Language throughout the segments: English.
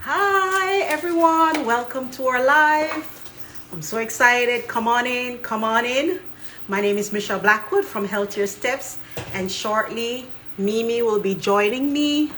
Hi everyone, welcome to our live. I'm so excited. Come on in, come on in. My name is Michelle Blackwood from Healthier Steps, and shortly Mimi will be joining me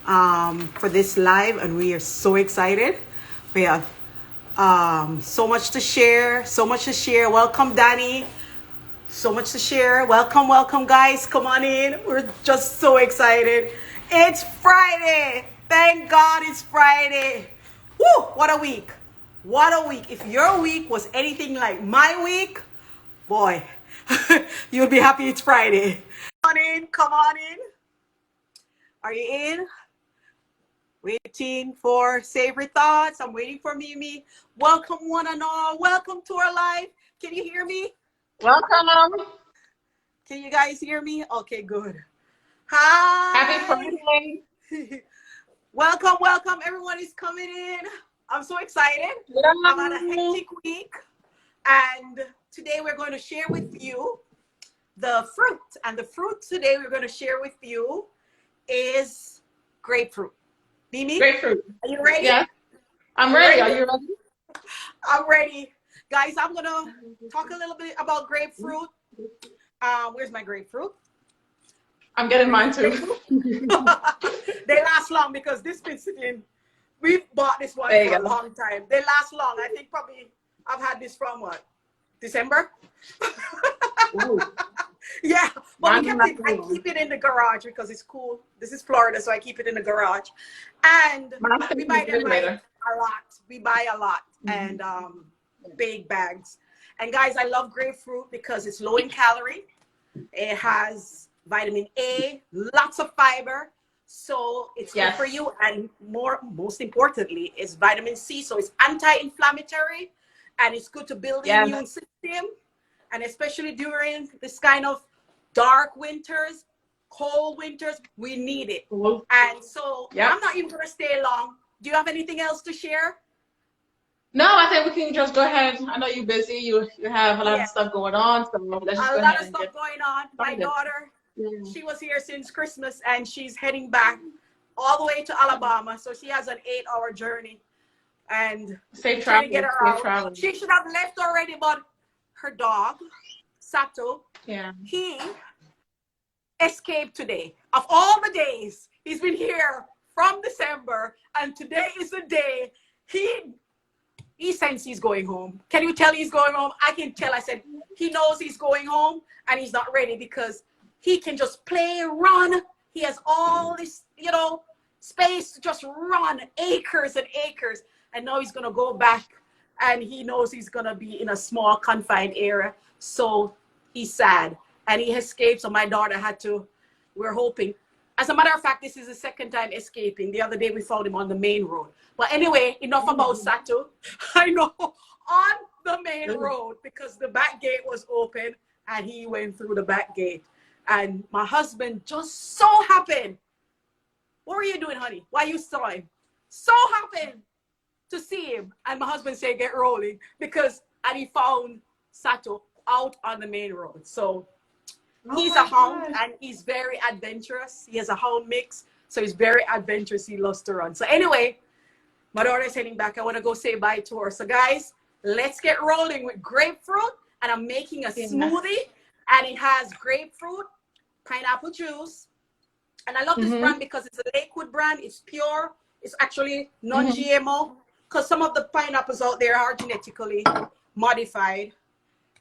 for this live, and we are so excited. We have so much to share, so much to share. Welcome, Danny. So much to share. Welcome, welcome, guys. Come on in. We're just so excited. It's Friday. Thank God it's Friday. Woo! What a week. What a week. If your week was anything like my week, boy, you'll be happy it's Friday. Come on in. Come on in. Are you in? Waiting for Savory Thoughts. I'm waiting for Mimi. Welcome, one and all. Welcome to our live. Can you hear me? Welcome. Can you guys hear me? Okay, good. Happy Hi. Friday. Welcome, welcome. Everyone is coming in. I'm so excited. I've had a hectic week. And today we're going to share with you the fruit. And the fruit today we're going to share with you is grapefruit. Mimi? Grapefruit. Are you ready? Yeah, I'm ready. Are you ready? I'm ready. Guys, I'm going to talk a little bit about grapefruit. Where's my grapefruit? I'm getting mine too. They last long because this been sitting. We've bought this one for a long time. They last long. I think probably I've had this from what? December? Yeah, but I keep it in the garage because it's cool. This is Florida, so I keep it in the garage. And we buy them like a lot. We buy a lot and big bags. And guys, I love grapefruit because it's low in calorie. It has vitamin A, lots of fiber. So it's good for you. And most importantly, it's vitamin C. So it's anti-inflammatory and it's good to build the immune system. And especially during this kind of dark winters, cold winters, we need it. And so I'm not even going to stay long. Do you have anything else to share? No, I think we can just go ahead. I know you're busy. You have a lot of stuff going on. So let's just a go lot ahead of stuff going on. My daughter, she was here since Christmas and she's heading back all the way to Alabama. So she has an 8-hour journey. And safe trying to get her out. travel. She should have left already, but her dog, Sato, he escaped today. Of all the days, he's been here from December, and today is the day he senses he's going home. Can you tell he's going home? I can tell. I said, he knows he's going home, and he's not ready because he can just play, run. He has all this, space to just run, acres and acres. And now he's going to go back, and he knows he's going to be in a small, confined area. So he's sad, and he escaped. So my daughter we're hoping. As a matter of fact, this is the second time escaping. The other day we found him on the main road. But anyway, enough about Sato. I know, on the main road because the back gate was open and he went through the back gate. And my husband just so happened. What were you doing, honey? Why you saw him? So happened to see him. And my husband said, get rolling and he found Sato out on the main road. So he's a hound and he's very adventurous. He has a hound mix, so he's very adventurous. He loves to run. So anyway, my daughter is heading back. I want to go say bye to her. So guys, let's get rolling with grapefruit. And I'm making a smoothie, and it has grapefruit, pineapple juice. And I love this brand because it's a Lakewood brand. It's pure. It's actually non-GMO because some of the pineapples out there are genetically modified.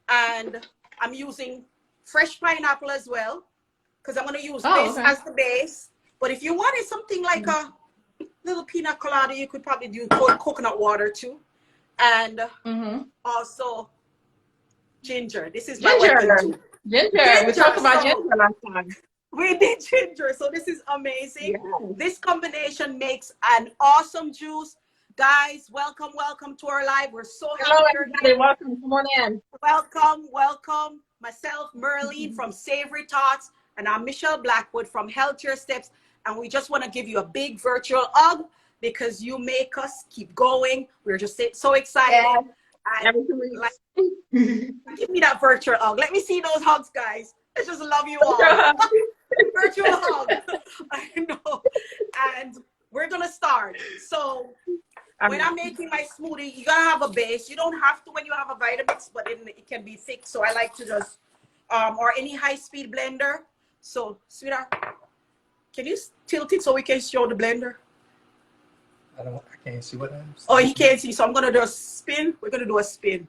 And I'm using fresh pineapple as well because I'm going to use this as the base. But if you wanted something like a little pina colada, you could probably do coconut water too. And also ginger. This is my weapon too. Ginger. We talked about ginger last time. We did ginger. So this is amazing. This combination makes an awesome juice. Guys, welcome to our live. We're so happy. Hello, everybody. Welcome. Come on in. Welcome. Myself, Mirlene from Savory Thoughts, and I'm Michelle Blackwood from Healthier Steps. And we just want to give you a big virtual hug because you make us keep going. We're just so excited. Give me that virtual hug. Let me see those hugs, guys. I just love you all. Virtual hug. I know. And we're gonna start. So when I'm making my smoothie, you gotta have a base. You don't have to when you have a Vitamix, but it can be thick. So I like to just or any high-speed blender. So sweetheart, can you tilt it so we can show the blender? I can't see what I'm saying. Oh, he can't see. So I'm gonna do a spin. We're gonna do a spin.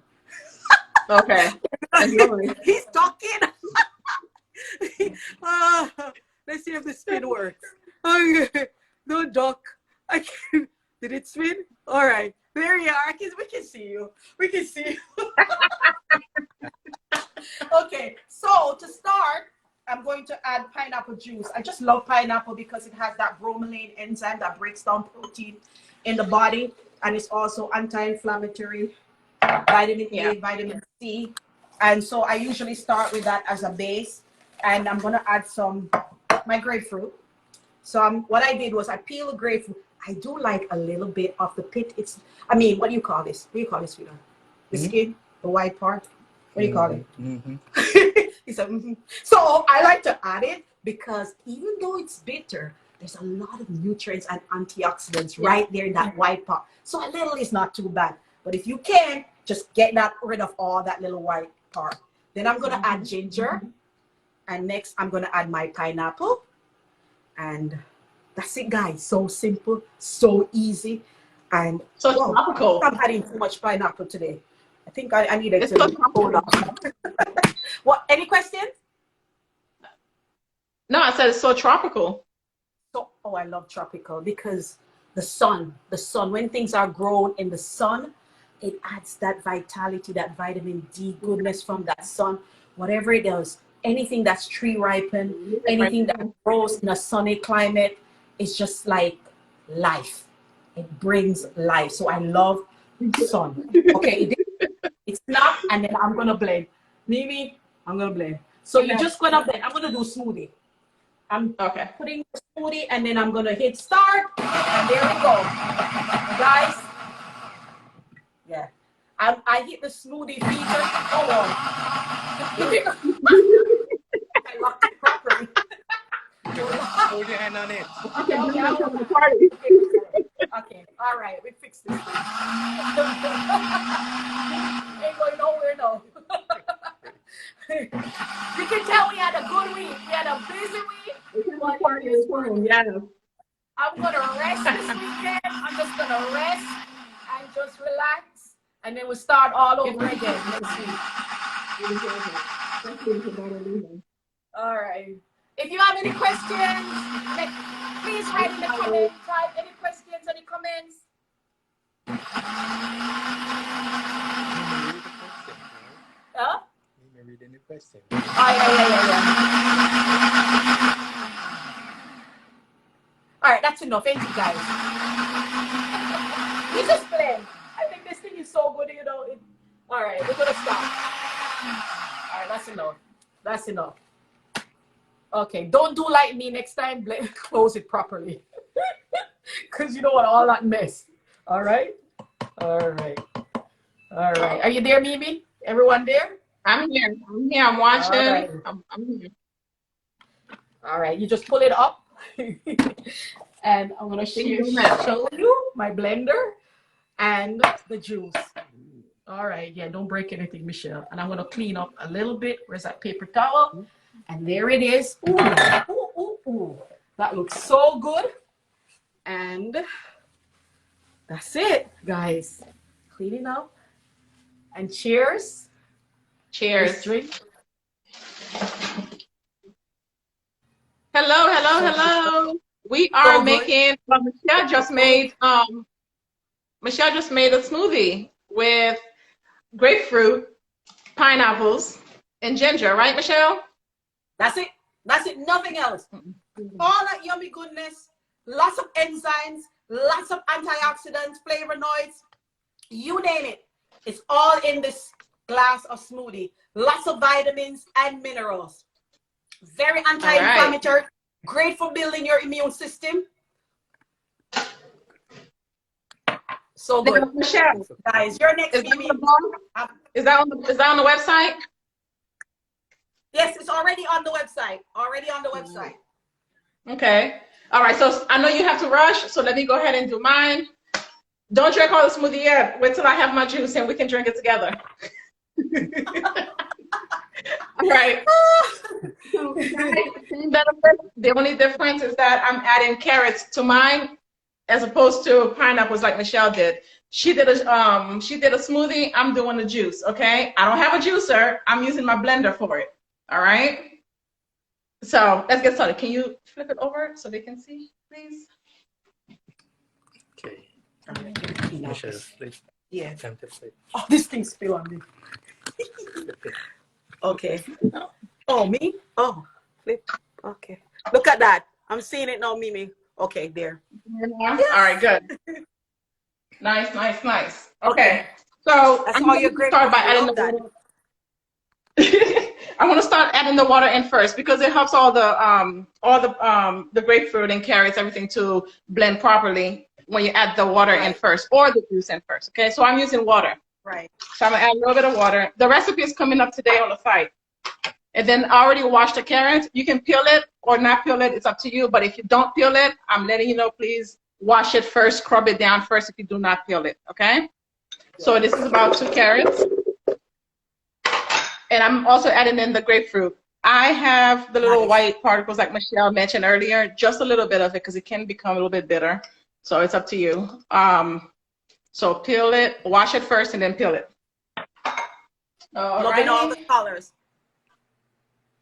Okay. He's talking. Let's see if the spin works. Okay. Don't duck. I can. Did it spin? All right. There you are. We can see you. We can see you. Okay. So to start, I'm going to add pineapple juice. I just love pineapple because it has that bromelain enzyme that breaks down protein in the body, and it's also anti-inflammatory, vitamin A, vitamin C. And so I usually start with that as a base, and I'm gonna add my grapefruit. So what I did was I peeled the grapefruit. I do like a little bit of the pit. What do you call this? What do you call this, sweetheart? The skin, the white part. What do you call it? He said, So I like to add it because even though it's bitter, there's a lot of nutrients and antioxidants right there in that white part. So a little is not too bad. But if you can, just get rid of all that little white part. Then I'm going to add ginger. And next, I'm going to add my pineapple. And that's it, guys. So simple, so easy. And so tropical. I'm adding too much pineapple today. I think I need to hold on. What? Any questions? No, I said it's so tropical. I love tropical because the sun, when things are grown in the sun, it adds that vitality, that vitamin D goodness from that sun. Whatever it does, anything that's tree ripened, anything that grows in a sunny climate, it's just like life. It brings life. So I love sun. Okay, it's not, and then I'm gonna blend. Mimi, I'm gonna blend. So you're just gonna blend. I'm gonna do smoothie. I'm putting the smoothie, and then I'm gonna hit start, and there we go, guys. Yeah, I hit the smoothie feature. Hold on. I locked it properly. Hold your hand on it. Okay, all right, we fixed this. Ain't going nowhere, no. You can tell we had a good week. We had a busy week. I'm gonna rest this weekend. I'm just gonna rest and just relax, and then we'll start all over again next week. All right. If you have any questions, please write in the comments. Any questions, any comments? Huh? You may read any question. Yeah. All right, that's enough. Thank you, guys. We just play. I think this thing is so good, you know. All right, we're gonna stop. All right, that's enough. That's enough. Okay, don't do like me next time. Close it properly, because you don't want all that mess. All right. Are you there, Mimi? Everyone there? I'm here. I'm watching. Right. I'm here. All right, you just pull it up, and I'm gonna show you my blender and the juice. All right, yeah, don't break anything, Michelle. And I'm gonna clean up a little bit. Where's that paper towel? And there it is. Ooh. That looks so good. And that's it, guys. Clean it up. And cheers. Cheers. Drink. Hello. We are making. Michelle just made a smoothie with grapefruit, pineapples, and ginger. Right, Michelle? That's it. Nothing else. All that yummy goodness, lots of enzymes, lots of antioxidants, flavonoids, you name it. It's all in this glass of smoothie. Lots of vitamins and minerals. Very anti-inflammatory, great for building your immune system. So good. Michelle, guys, your next is that on the website? Yes, it's already on the website. Okay. All right, so I know you have to rush, so let me go ahead and do mine. Don't drink all the smoothie yet. Wait till I have my juice and we can drink it together. All right. The only difference is that I'm adding carrots to mine as opposed to pineapples like Michelle did. She did a smoothie. I'm doing the juice. Okay. I don't have a juicer. I'm using my blender for it. All right. So let's get started. Can you flip it over so they can see, please? Okay. Michelle, please. Yeah. Time to flip. Oh, this thing spill on me. Okay. Oh, me? Oh, flip. Okay. Look at that. I'm seeing it now, Mimi. Okay, there. Yes. All right, good. Nice, nice, nice. Okay. So That's I'm all going your to great. start by adding the that. water. I want to start adding the water in first because it helps all the grapefruit and carrots, everything to blend properly when you add the water in first or the juice in first. Okay, so I'm using water. Right. So I'm gonna add a little bit of water. The recipe is coming up today on the site. And then I already washed the carrot. You can peel it or not peel it. It's up to you. But if you don't peel it, I'm letting you know, please wash it first, scrub it down first if you do not peel it. Okay. So this is about 2 carrots. And I'm also adding in the grapefruit. I have the little white particles like Michelle mentioned earlier, just a little bit of it because it can become a little bit bitter. So it's up to you. So peel it, wash it first, and then peel it. Loving all the colors.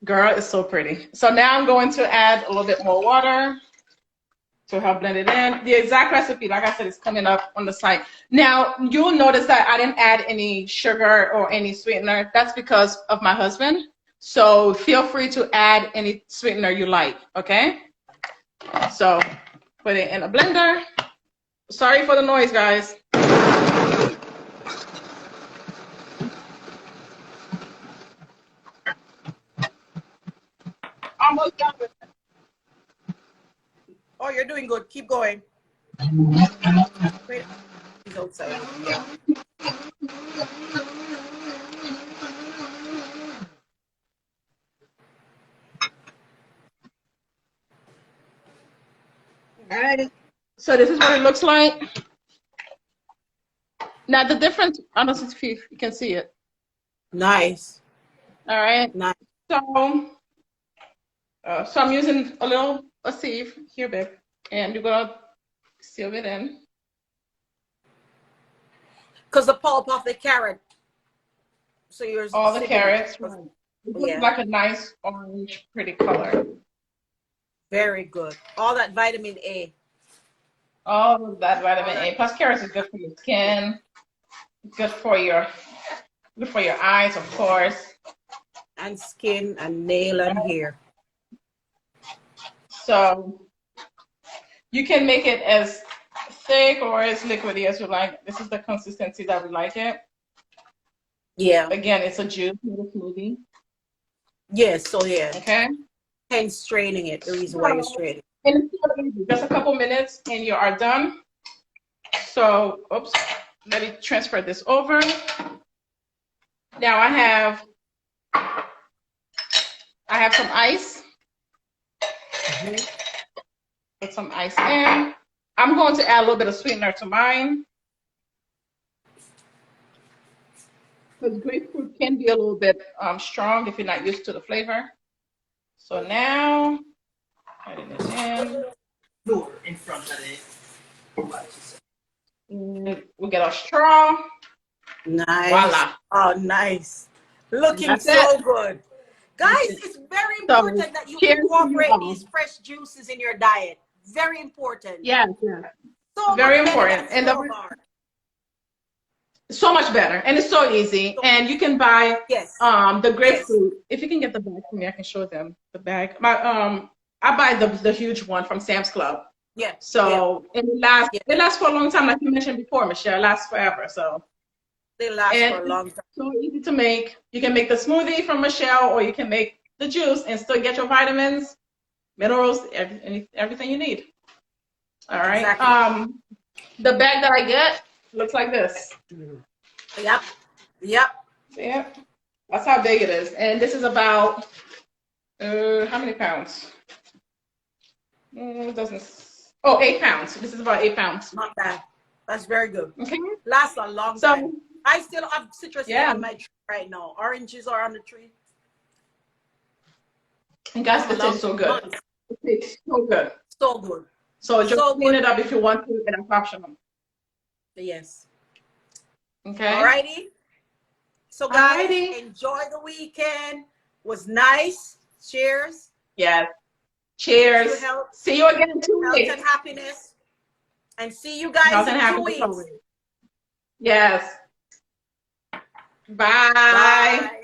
Girl, it's so pretty. So now I'm going to add a little bit more water to help blend it in. The exact recipe, like I said, is coming up on the site. Now, you'll notice that I didn't add any sugar or any sweetener. That's because of my husband. So feel free to add any sweetener you like, okay? So put it in a blender. Sorry for the noise, guys. Almost done with it. Oh, you're doing good. Keep going. Wait. He's outside. Yeah. All right. So this is what it looks like. Now the difference, I don't know if you can see it. Nice. All right. Nice. So I'm using a sieve here, babe, and you're gonna seal it in. Because the pulp of the carrot. So you're all the carrots. It looks yeah. like a nice orange, pretty color. Very good. All that vitamin A. All of that vitamin A. Plus, carrots is good for your skin. Good for your eyes, of course. And skin and nail and hair. So you can make it as thick or as liquidy as you like. This is the consistency that we like it. Yeah. Again, it's a juice, not a smoothie. Yes, so yeah. Okay. Hence straining it, the reason why you're straining. And it's so easy. Just a couple minutes and you are done. So, oops, let me transfer this over. Now I have some ice. Put some ice in. I'm going to add a little bit of sweetener to mine. Because grapefruit can be a little bit strong if you're not used to the flavor. So now, adding it in. In front of it. We get our straw. Nice. Voila. Oh, nice. Looking so good. Guys, it's very important that you incorporate these fresh juices in your diet. Very important. Yeah, yeah. So very important. And so much better. And it's so easy. And you can buy the grapefruit. Yes. If you can get the bag for me, I can show them the bag. I buy the huge one from Sam's Club. Yeah. So it lasts for a long time, like you mentioned before, Michelle. It lasts forever. So they last for a long time. So easy to make. You can make the smoothie from Michelle, or you can make the juice and still get your vitamins, minerals, everything you need. All right. Exactly. The bag that I get looks like this. Yep. Yep. Yeah. That's how big it is. And this is about how many pounds? It doesn't. Oh, 8 pounds. This is about 8 pounds. Not bad. That's very good. Okay. Lasts a long So time. I still have citrus yeah, on my tree right now. Oranges are on the tree. and guys, For it long tastes so good. months. It tastes so good. So good. So just So clean good. it up if you want to, and it's optional. Yes. Okay. Alrighty. So guys, Alrighty. enjoy the weekend. Was nice. Cheers. Yes. Cheers. To health, See you again in 2 health weeks. and happiness. And see you guys Health and in 2 happiness weeks. always. Yes. Bye. Bye.